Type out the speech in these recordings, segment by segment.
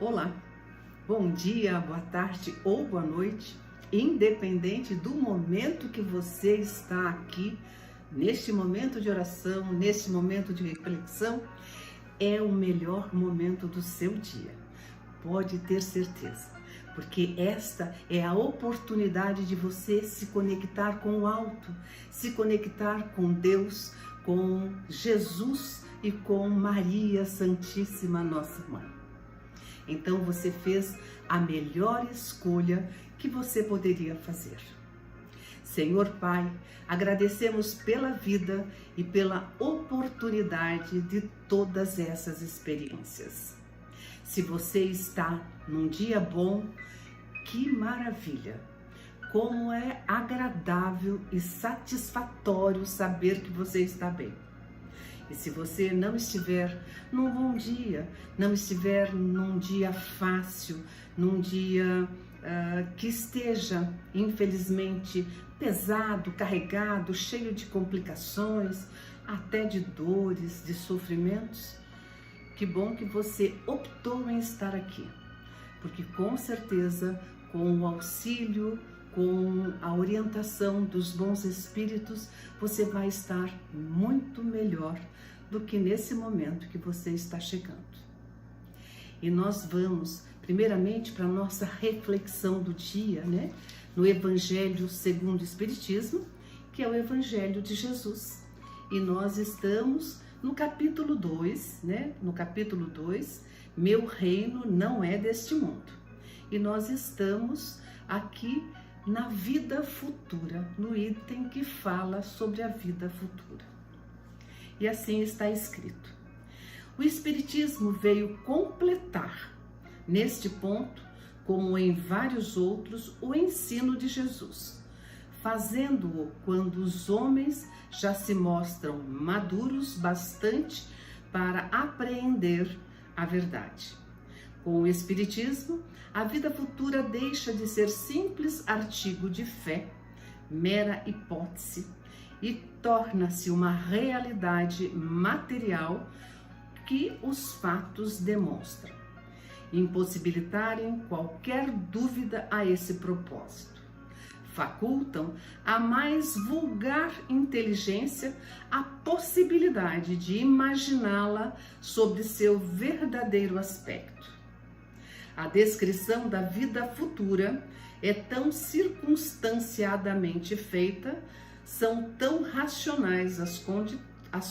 Olá, bom dia, boa tarde ou boa noite, independente do momento que você está aqui, neste momento de oração, neste momento de reflexão, é o melhor momento do seu dia. Pode ter certeza, porque esta é a oportunidade de você se conectar com o alto, se conectar com Deus, com Jesus e com Maria Santíssima, nossa Mãe. Então você fez a melhor escolha que você poderia fazer. Senhor Pai, agradecemos pela vida e pela oportunidade de todas essas experiências. Se você está num dia bom, que maravilha! Como é agradável e satisfatório saber que você está bem. E se você não estiver num bom dia, não estiver num dia fácil, num dia que esteja, infelizmente, pesado, carregado, cheio de complicações, até de dores, de sofrimentos, que bom que você optou em estar aqui, porque com certeza, com o auxílio, com a orientação dos bons espíritos, você vai estar muito melhor do que nesse momento que você está chegando. E nós vamos, primeiramente, para a nossa reflexão do dia, né? No Evangelho segundo o Espiritismo, que é o Evangelho de Jesus. E nós estamos no capítulo 2, né? No capítulo 2, meu reino não é deste mundo. E nós estamos aqui na vida futura, no item que fala sobre a vida futura. E assim está escrito. O Espiritismo veio completar, neste ponto, como em vários outros, o ensino de Jesus, fazendo-o quando os homens já se mostram maduros bastante para apreender a verdade. Com o Espiritismo, a vida futura deixa de ser simples artigo de fé, mera hipótese, e torna-se uma realidade material que os fatos demonstram, impossibilitarem qualquer dúvida a esse propósito. Facultam a mais vulgar inteligência a possibilidade de imaginá-la sob seu verdadeiro aspecto. A descrição da vida futura é tão circunstanciadamente feita, são tão racionais as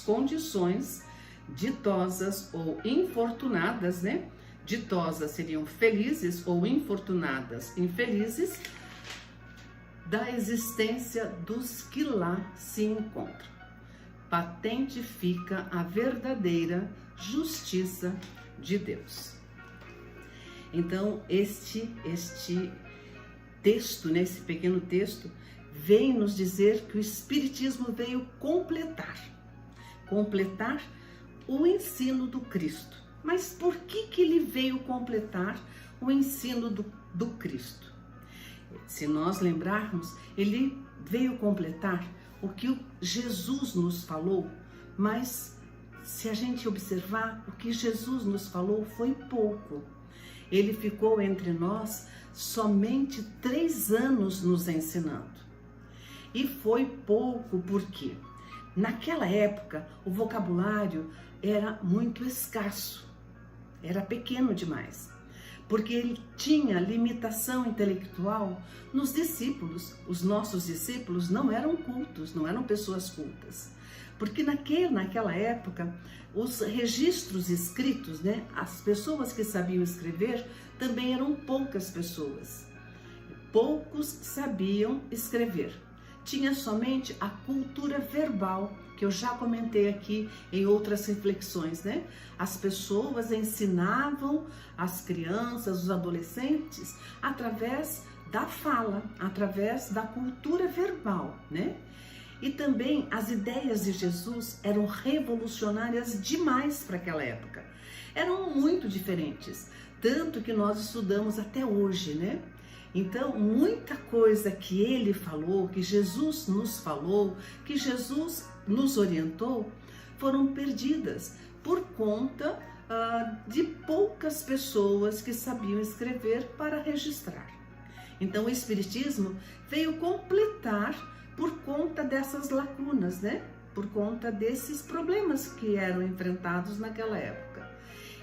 condições ditosas ou infortunadas, né? Ditosas seriam felizes ou infortunadas, infelizes, da existência dos que lá se encontram. Patente fica a verdadeira justiça de Deus. Então, este texto, né, esse pequeno texto, vem nos dizer que o Espiritismo veio completar o ensino do Cristo. Mas por que ele veio completar o ensino do Cristo? Se nós lembrarmos, ele veio completar o que Jesus nos falou, mas se a gente observar, o que Jesus nos falou foi pouco. Ele ficou entre nós somente 3 anos nos ensinando. E foi pouco porque, naquela época, o vocabulário era muito escasso, era pequeno demais, porque ele tinha limitação intelectual nos discípulos. Os nossos discípulos não eram cultos, não eram pessoas cultas, porque naquela época, os registros escritos, né, as pessoas que sabiam escrever também eram poucas pessoas. Poucos sabiam escrever. Tinha somente a cultura verbal, que eu já comentei aqui em outras reflexões, né? As pessoas ensinavam as crianças, os adolescentes, através da fala, através da cultura verbal, né? E também as ideias de Jesus eram revolucionárias demais para aquela época. Eram muito diferentes, tanto que nós estudamos até hoje, né? Então, muita coisa que ele falou, que Jesus nos falou, que Jesus nos orientou, foram perdidas por conta de poucas pessoas que sabiam escrever para registrar. Então o Espiritismo veio completar por conta dessas lacunas, né? Por conta desses problemas que eram enfrentados naquela época.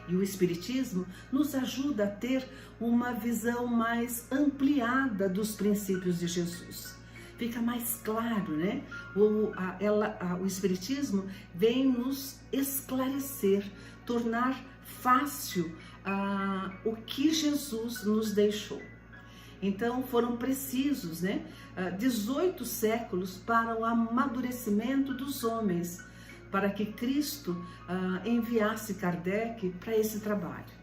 E o Espiritismo nos ajuda a ter uma visão mais ampliada dos princípios de Jesus. Fica mais claro, né? O Espiritismo vem nos esclarecer, tornar fácil o que Jesus nos deixou. Então foram precisos, né, 18 séculos para o amadurecimento dos homens, para que Cristo enviasse Kardec para esse trabalho.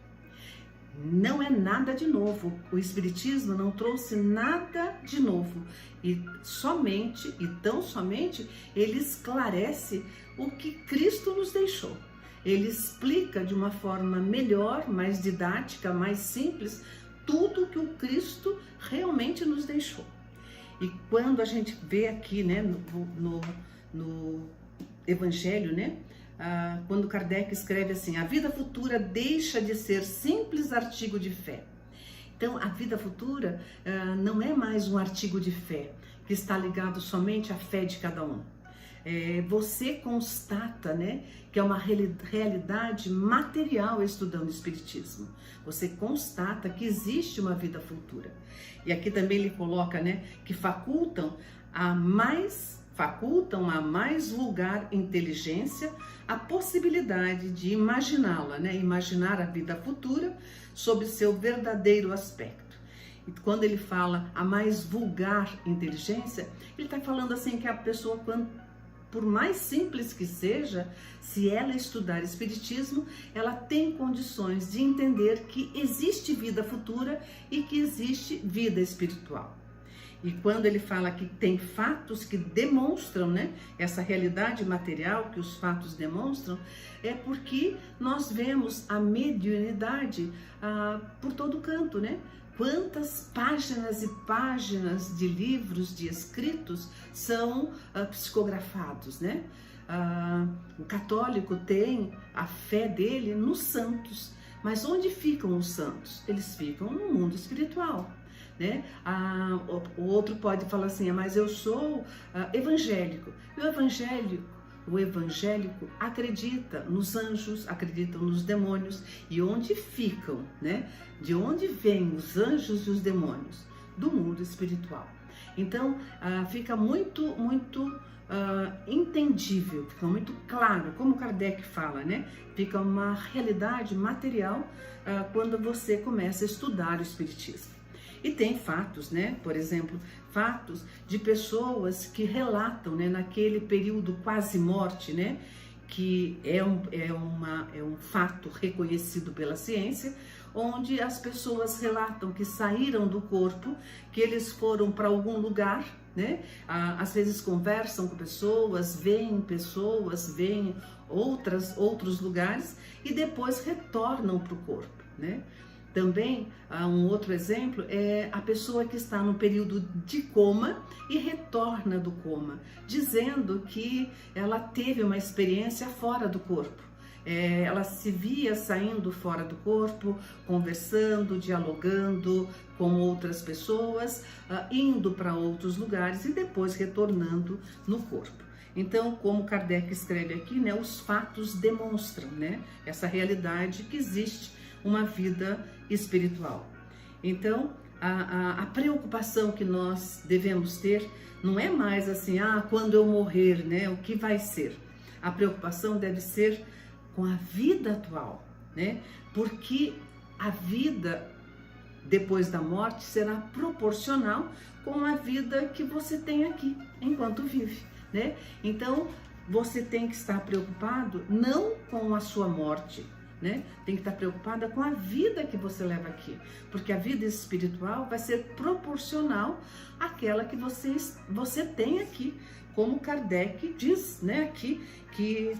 Não é nada de novo, o Espiritismo não trouxe nada de novo, e somente, e tão somente, ele esclarece o que Cristo nos deixou. Ele explica de uma forma melhor, mais didática, mais simples, tudo que o Cristo realmente nos deixou. E quando a gente vê aqui, né, no Evangelho, né, quando Kardec escreve assim: a vida futura deixa de ser simples artigo de fé. Então, a vida futura não é mais um artigo de fé que está ligado somente à fé de cada um. Você constata, né, que é uma realidade material estudando o Espiritismo. Você constata que existe uma vida futura. E aqui também ele coloca, né, que facultam a mais vulgar inteligência a possibilidade de imaginá-la, né, imaginar a vida futura sob seu verdadeiro aspecto. E quando ele fala a mais vulgar inteligência, ele está falando assim que a pessoa, por mais simples que seja, se ela estudar Espiritismo, ela tem condições de entender que existe vida futura e que existe vida espiritual. E quando ele fala que tem fatos que demonstram, né, essa realidade material que os fatos demonstram, é porque nós vemos a mediunidade por todo canto, né? Quantas páginas e páginas de livros, de escritos são psicografados, né? O católico tem a fé dele nos santos, mas onde ficam os santos? Eles ficam no mundo espiritual, né? O outro pode falar assim: mas eu sou evangélico. E o evangélico acredita nos anjos, acredita nos demônios. E onde ficam, né? De onde vêm os anjos e os demônios? Do mundo espiritual. Então, fica muito entendível, fica muito claro, como Kardec fala, né? Fica uma realidade material quando você começa a estudar o Espiritismo. E tem fatos, né? Por exemplo, fatos de pessoas que relatam, né, naquele período quase morte, né? Que é um fato reconhecido pela ciência, onde as pessoas relatam que saíram do corpo, que eles foram para algum lugar, né? Às vezes conversam com pessoas, veem outros lugares e depois retornam para o corpo, né? Também, um outro exemplo é a pessoa que está no período de coma e retorna do coma, dizendo que ela teve uma experiência fora do corpo. Ela se via saindo fora do corpo, conversando, dialogando com outras pessoas, indo para outros lugares e depois retornando no corpo. Então, como Kardec escreve aqui, né, os fatos demonstram, né, essa realidade que existe uma vida espiritual. Então, a preocupação que nós devemos ter não é mais assim, quando eu morrer, né, o que vai ser? A preocupação deve ser com a vida atual, né? Porque a vida depois da morte será proporcional com a vida que você tem aqui, enquanto vive, né? Então, você tem que estar preocupado não com a sua morte, né? Tem que estar preocupada com a vida que você leva aqui, porque a vida espiritual vai ser proporcional àquela que você tem aqui, como Kardec diz, né, aqui, que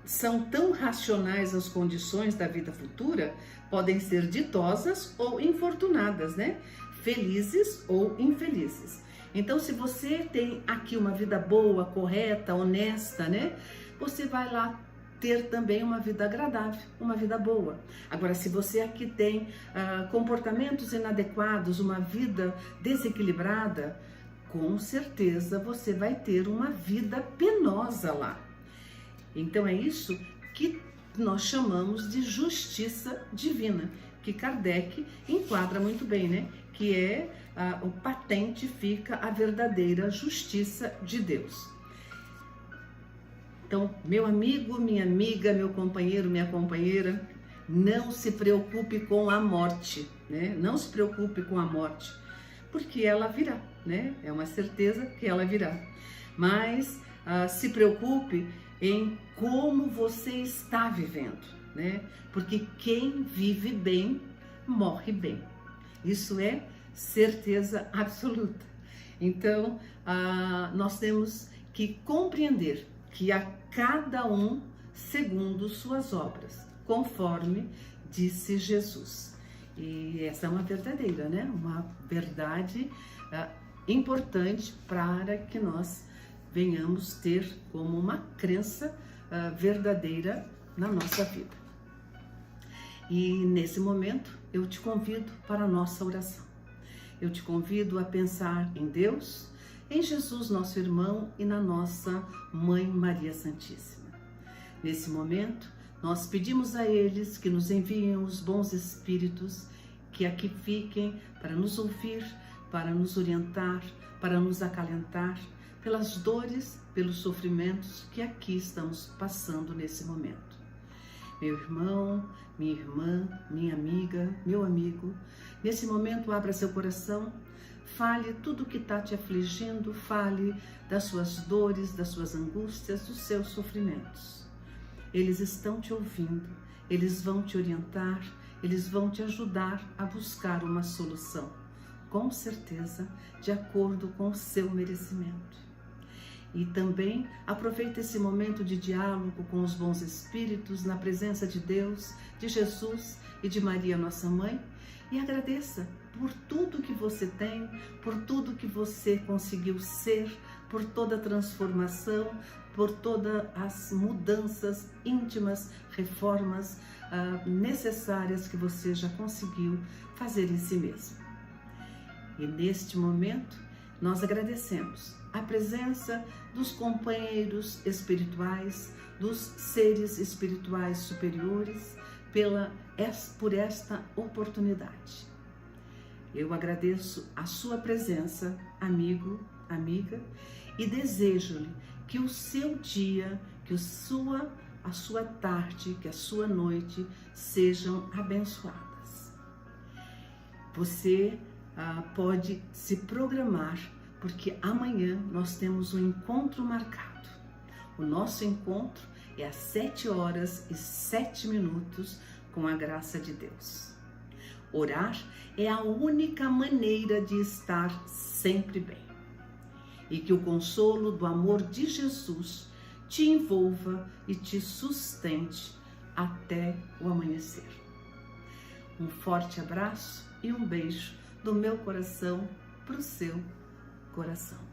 são tão racionais as condições da vida futura, podem ser ditosas ou infortunadas, né? Felizes ou infelizes. Então, se você tem aqui uma vida boa, correta, honesta, né? Você vai lá ter também uma vida agradável, uma vida boa. Agora, se você aqui tem comportamentos inadequados, uma vida desequilibrada, com certeza você vai ter uma vida penosa lá. Então é isso que nós chamamos de justiça divina, que Kardec enquadra muito bem, né? Que é o patente fica a verdadeira justiça de Deus. Então, meu amigo, minha amiga, meu companheiro, minha companheira, não se preocupe com a morte, né? Não se preocupe com a morte, porque ela virá, né? É uma certeza que ela virá. Mas se preocupe em como você está vivendo, né? Porque quem vive bem, morre bem. Isso é certeza absoluta. Então, nós temos que compreender que a cada um segundo suas obras, conforme disse Jesus. E essa é uma verdadeira, né? Uma verdade importante para que nós venhamos ter como uma crença verdadeira na nossa vida. E nesse momento eu te convido para a nossa oração. Eu te convido a pensar em Deus, em Jesus, nosso irmão, e na nossa Mãe Maria Santíssima. Nesse momento, nós pedimos a eles que nos enviem os bons espíritos, que aqui fiquem para nos ouvir, para nos orientar, para nos acalentar pelas dores, pelos sofrimentos que aqui estamos passando nesse momento. Meu irmão, minha irmã, minha amiga, meu amigo, nesse momento abra seu coração, fale tudo o que está te afligindo, fale das suas dores, das suas angústias, dos seus sofrimentos. Eles estão te ouvindo, eles vão te orientar, eles vão te ajudar a buscar uma solução, com certeza, de acordo com o seu merecimento. E também aproveite esse momento de diálogo com os bons espíritos, na presença de Deus, de Jesus e de Maria, nossa mãe, e agradeça por tudo que você tem, por tudo que você conseguiu ser, por toda a transformação, por todas as mudanças íntimas, reformas necessárias que você já conseguiu fazer em si mesmo. E neste momento, nós agradecemos a presença dos companheiros espirituais, dos seres espirituais superiores, por esta oportunidade. Eu agradeço a sua presença, amigo, amiga, e desejo-lhe que o seu dia, que a sua tarde, que a sua noite sejam abençoadas. Você pode se programar, porque amanhã nós temos um encontro marcado. O nosso encontro é às 7h07 com a graça de Deus. Orar é a única maneira de estar sempre bem. E que o consolo do amor de Jesus te envolva e te sustente até o amanhecer. Um forte abraço e um beijo do meu coração para o seu coração.